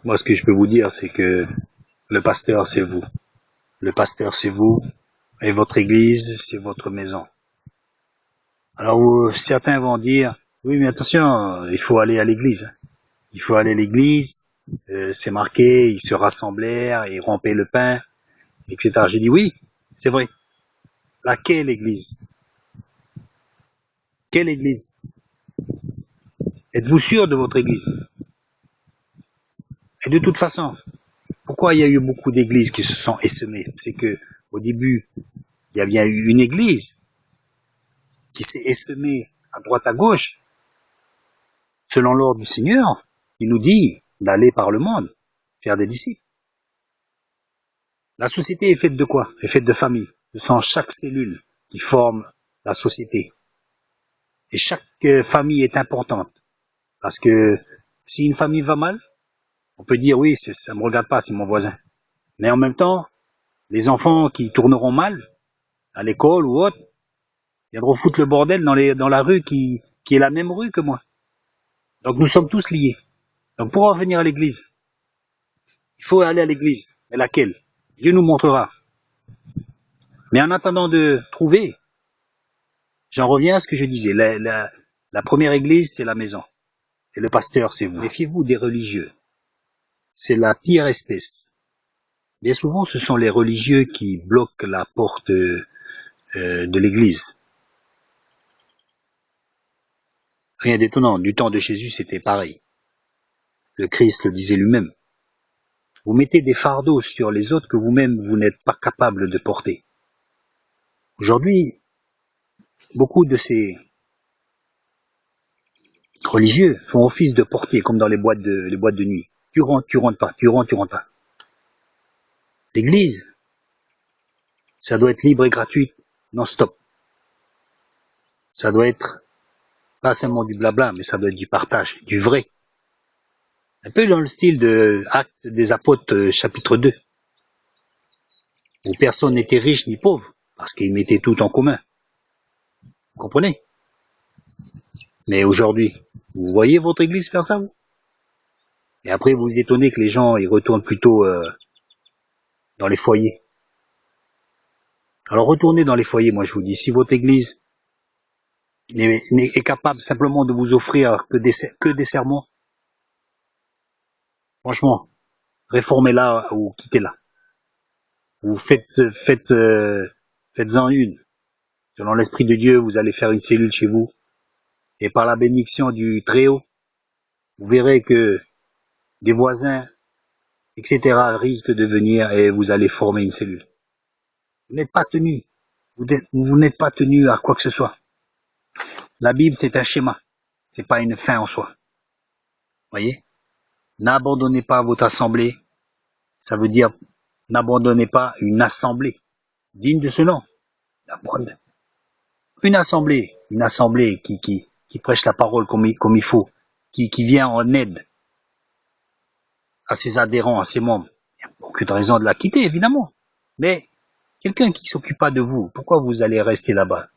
Moi, ce que je peux vous dire, c'est que le pasteur, c'est vous. Le pasteur, c'est vous. Et votre église, c'est votre maison. Alors, certains vont dire, oui, mais attention, il faut aller à l'église. Il faut aller à l'église, c'est marqué, ils se rassemblèrent, ils rompaient le pain, etc. J'ai dit oui, c'est vrai. Laquelle église? Quelle église? Êtes-vous sûr de votre église? Et de toute façon, pourquoi il y a eu beaucoup d'églises qui se sont essaimées? C'est que au début, il y a bien eu une église qui s'est essaimée à droite à gauche, selon l'ordre du Seigneur, qui nous dit d'aller par le monde, faire des disciples. La société est faite de quoi? Elle est faite de familles. Ce sont chaque cellule qui forme la société. Et chaque famille est importante. Parce que si une famille va mal, on peut dire oui, ça me regarde pas, c'est mon voisin. Mais en même temps, les enfants qui tourneront mal, à l'école ou autre, viendront foutre le bordel dans la rue qui est la même rue que moi. Donc nous sommes tous liés. Donc pour en venir à l'église, il faut aller à l'église. Mais laquelle? Dieu nous montrera. Mais en attendant de trouver, j'en reviens à ce que je disais. La première église, c'est la maison. Et le pasteur, c'est vous. Méfiez-vous des religieux. C'est la pire espèce. Bien souvent, ce sont les religieux qui bloquent la porte de l'église. Rien d'étonnant. Du temps de Jésus, c'était pareil. Le Christ le disait lui-même. Vous mettez des fardeaux sur les autres que vous-même, vous n'êtes pas capable de porter. Aujourd'hui, beaucoup de ces religieux font office de portier, comme dans les boîtes de nuit. Tu rentres pas, tu rentres pas. L'église, ça doit être libre et gratuit, non-stop. Ça doit être pas seulement du blabla, mais ça doit être du partage, du vrai. Un peu dans le style de Actes des Apôtres, chapitre 2, où personne n'était riche ni pauvre, parce qu'ils mettaient tout en commun. Vous comprenez? Mais aujourd'hui, vous voyez votre église faire ça, vous? Et après, vous vous étonnez que les gens, ils retournent plutôt dans les foyers. Alors retournez dans les foyers, moi je vous dis, si votre église est capable simplement de vous offrir que des sermons, franchement, réformez-la ou quittez-la. Vous faites-en une. Selon l'Esprit de Dieu, vous allez faire une cellule chez vous. Et par la bénédiction du Très-Haut, vous verrez que des voisins, etc. risquent de venir et vous allez former une cellule. Vous n'êtes pas tenu. Vous n'êtes pas tenu à quoi que ce soit. La Bible, c'est un schéma. C'est pas une fin en soi. Voyez? N'abandonnez pas votre assemblée. Ça veut dire, n'abandonnez pas une assemblée digne de ce nom. Une assemblée qui prêche la parole comme il faut, qui vient en aide à ses adhérents, à ses membres. Il n'y a aucune raison de la quitter, évidemment. Mais quelqu'un qui ne s'occupe pas de vous, pourquoi vous allez rester là-bas?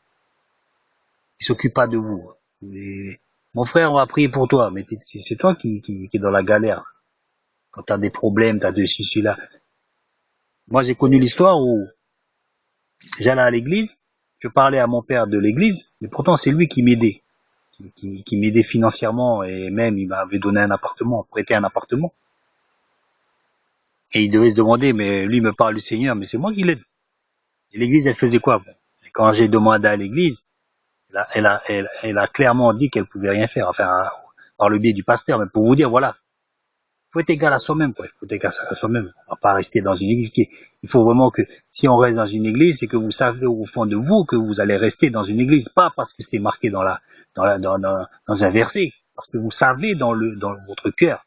Il ne s'occupe pas de vous. Et, mon frère, on va prier pour toi, mais c'est toi qui est dans la galère. Quand tu as des problèmes, tu as de ceci, là. Moi, j'ai connu l'histoire où j'allais à l'église, je parlais à mon père de l'église, mais pourtant c'est lui qui m'aidait, qui m'aidait financièrement et même il m'avait donné un appartement, prêté un appartement. Et il devait se demander, mais lui me parle du Seigneur, mais c'est moi qui l'aide. Et l'église, elle faisait quoi? Et quand j'ai demandé à l'église, elle a clairement dit qu'elle pouvait rien faire, enfin, par le biais du pasteur, mais pour vous dire, voilà, faut être égal à soi-même, quoi. Il faut être égal à soi-même. On va pas rester dans une église il faut vraiment que, si on reste dans une église, c'est que vous savez au fond de vous que vous allez rester dans une église, pas parce que c'est marqué dans un verset, parce que vous savez dans votre cœur,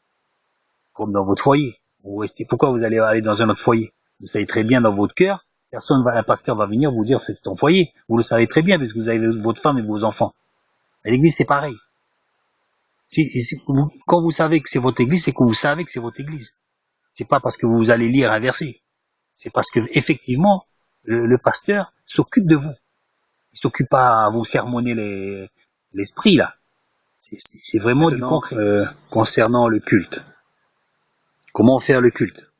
comme dans votre foyer. Vous restez, pourquoi vous allez aller dans un autre foyer? Vous savez très bien dans votre cœur, un pasteur va venir vous dire c'est ton foyer. Vous le savez très bien parce que vous avez votre femme et vos enfants. À l'église, c'est pareil. Quand vous savez que c'est votre église, c'est que vous savez que c'est votre église. C'est pas parce que vous allez lire un verset. C'est parce que effectivement, le pasteur s'occupe de vous. Il s'occupe pas à vous sermonner l'esprit là. C'est vraiment du concret. Concernant le culte, Comment faire le culte?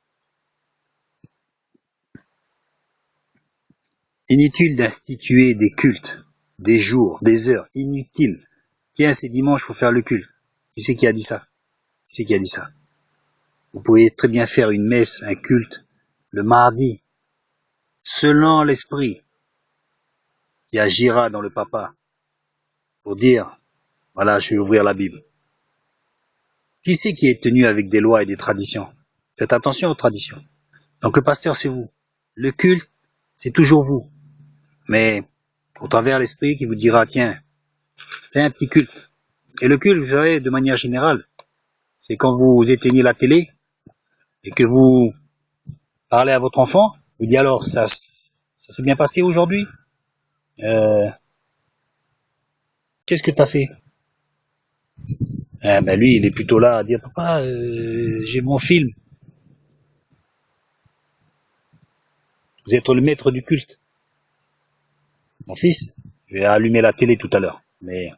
Inutile d'instituer des cultes, des jours, des heures, inutile. Tiens, c'est dimanche, faut faire le culte. Qui c'est qui a dit ça? Qui c'est qui a dit ça? Vous pouvez très bien faire une messe, un culte, le mardi, selon l'esprit qui agira dans le papa pour dire, voilà, je vais ouvrir la Bible. Qui c'est qui est tenu avec des lois et des traditions? Faites attention aux traditions. Donc le pasteur, c'est vous. Le culte, c'est toujours vous. Mais au travers l'esprit qui vous dira, tiens, fais un petit culte. Et le culte, vous savez, de manière générale, c'est quand vous éteignez la télé et que vous parlez à votre enfant, vous dites alors, ça s'est bien passé aujourd'hui? Qu'est-ce que t'as fait? Ah, ben lui, il est plutôt là à dire, papa, j'ai mon film. Vous êtes le maître du culte. Mon fils, je vais allumer la télé tout à l'heure, mais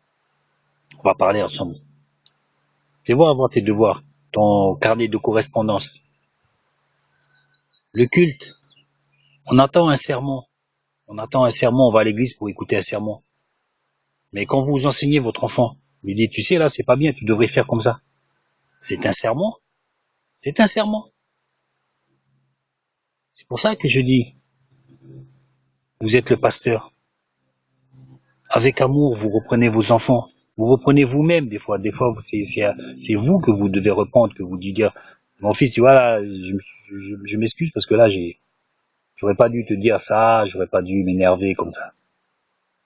on va parler ensemble. Fais voir avant tes devoirs, ton carnet de correspondance. Le culte, on attend un sermon. On attend un sermon, on va à l'église pour écouter un sermon. Mais quand vous enseignez votre enfant, lui dites, tu sais, là, c'est pas bien, tu devrais faire comme ça. C'est un sermon. C'est un sermon. C'est pour ça que je dis, vous êtes le pasteur. Avec amour, vous reprenez vos enfants. Vous reprenez vous-même des fois. Des fois, c'est vous que vous devez reprendre, que vous dites, mon fils, tu vois, là, je m'excuse parce que là, j'aurais pas dû te dire ça, j'aurais pas dû m'énerver comme ça.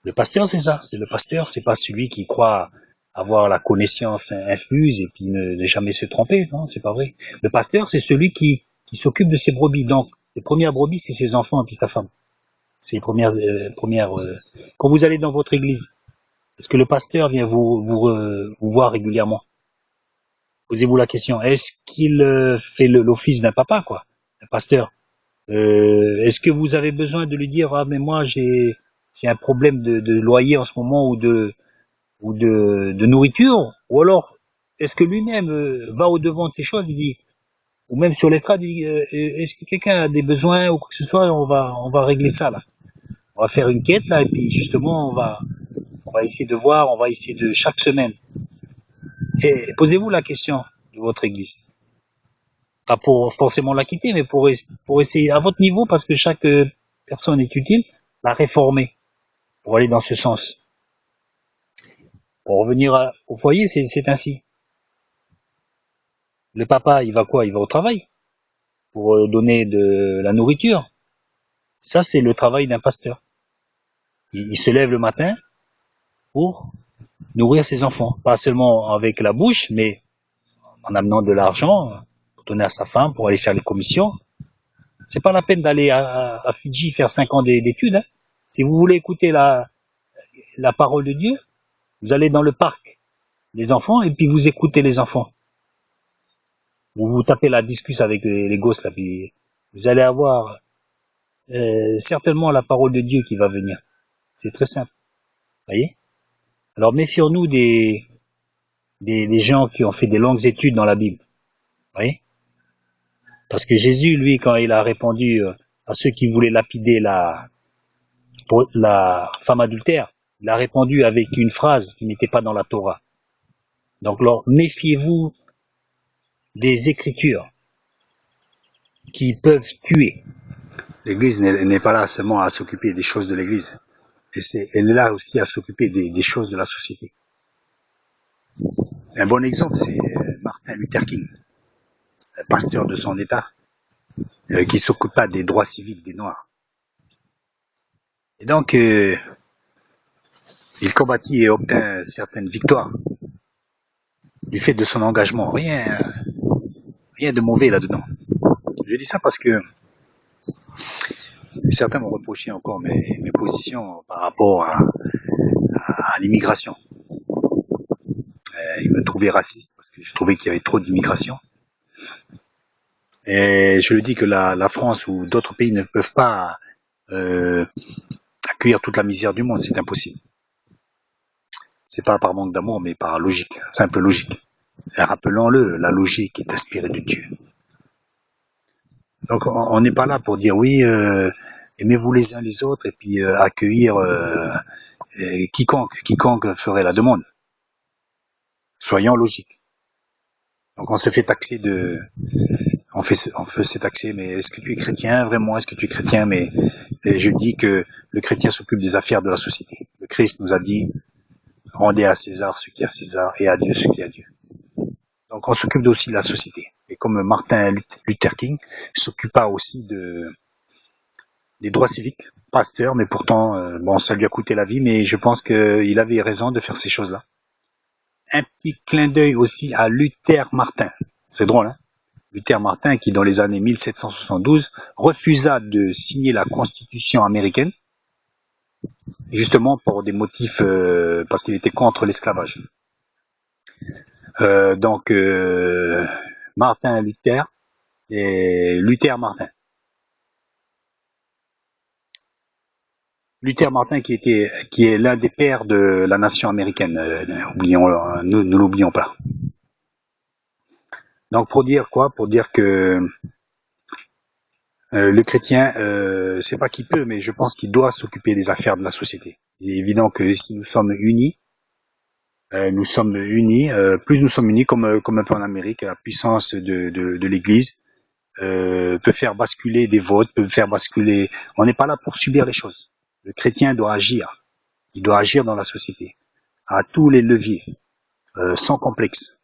Le pasteur, c'est ça. C'est le pasteur, c'est pas celui qui croit avoir la connaissance infuse et puis ne jamais se tromper. Non, c'est pas vrai. Le pasteur, c'est celui qui s'occupe de ses brebis. Donc, les premières brebis, c'est ses enfants et puis sa femme. C'est les premières. Quand vous allez dans votre église, est-ce que le pasteur vient vous voir régulièrement? Posez-vous la question. Est-ce qu'il fait l'office d'un papa, quoi, un pasteur? Est-ce que vous avez besoin de lui dire, ah mais moi j'ai un problème de loyer en ce moment ou de nourriture? Ou alors est-ce que lui-même va au devant de ces choses? Il dit, ou même sur l'estrade, il dit, est-ce que quelqu'un a des besoins ou quoi que ce soit? On va régler ça là. On va faire une quête là et puis justement on va essayer de voir, on va essayer de chaque semaine. Et posez-vous la question de votre église. Pas pour forcément la quitter, mais pour essayer à votre niveau, parce que chaque personne est utile, la réformer pour aller dans ce sens. Pour revenir au foyer, c'est ainsi. Le papa, il va quoi? Il va au travail pour donner de la nourriture. Ça, c'est le travail d'un pasteur. Il se lève le matin pour nourrir ses enfants, pas seulement avec la bouche, mais en amenant de l'argent pour donner à sa femme, pour aller faire les commissions. C'est pas la peine d'aller à Fidji faire 5 ans d'études. Hein. Si vous voulez écouter la parole de Dieu, vous allez dans le parc des enfants et puis vous écoutez les enfants. Vous tapez la discussion avec les gosses là, puis vous allez avoir certainement la parole de Dieu qui va venir. C'est très simple. Voyez? Alors méfions-nous des gens qui ont fait des longues études dans la Bible. Voyez? Parce que Jésus, lui, quand il a répondu à ceux qui voulaient lapider la femme adultère, il a répondu avec une phrase qui n'était pas dans la Torah. Donc, alors, méfiez-vous des écritures qui peuvent tuer. L'Église n'est pas là seulement à s'occuper des choses de l'Église. Elle est là aussi à s'occuper des choses de la société. Un bon exemple, c'est Martin Luther King, un pasteur de son État, qui s'occupe pas des droits civiques des Noirs. Et donc, il combattit et obtint certaines victoires du fait de son engagement. Rien de mauvais là-dedans. Je dis ça parce que certains m'ont reproché encore mes positions par rapport à l'immigration. Ils me trouvaient raciste parce que je trouvais qu'il y avait trop d'immigration. Et je le dis que la France ou d'autres pays ne peuvent pas accueillir toute la misère du monde, c'est impossible. C'est pas par manque d'amour, mais par logique, simple logique. Et rappelons-le, la logique est inspirée de Dieu. Donc on n'est pas là pour dire oui, aimez-vous les uns les autres et puis accueillir quiconque ferait la demande. Soyons logiques. Donc on se fait taxer on fait taxer, mais est-ce que tu es chrétien vraiment? Est-ce que tu es chrétien? Mais je dis que le chrétien s'occupe des affaires de la société. Le Christ nous a dit rendez à César ce qui est à César et à Dieu ce qui est à Dieu. Donc on s'occupe aussi de la société. Et comme Martin Luther King s'occupa aussi des droits civiques, pasteur, mais pourtant, bon, ça lui a coûté la vie, mais je pense qu'il avait raison de faire ces choses-là. Un petit clin d'œil aussi à Luther Martin. C'est drôle, hein? Luther Martin qui, dans les années 1772, refusa de signer la Constitution américaine, justement pour des motifs, parce qu'il était contre l'esclavage. Donc, Martin Luther et Luther Martin. Luther Martin qui est l'un des pères de la nation américaine, ne l'oublions pas. Donc pour dire quoi? Pour dire que le chrétien, c'est pas qu'il peut, mais je pense qu'il doit s'occuper des affaires de la société. Il est évident que si nous sommes unis, plus nous sommes unis, comme un peu en Amérique, la puissance de l'Église peut faire basculer des votes, peut faire basculer. On n'est pas là pour subir les choses. Le chrétien doit agir. Il doit agir dans la société, à tous les leviers, sans complexe.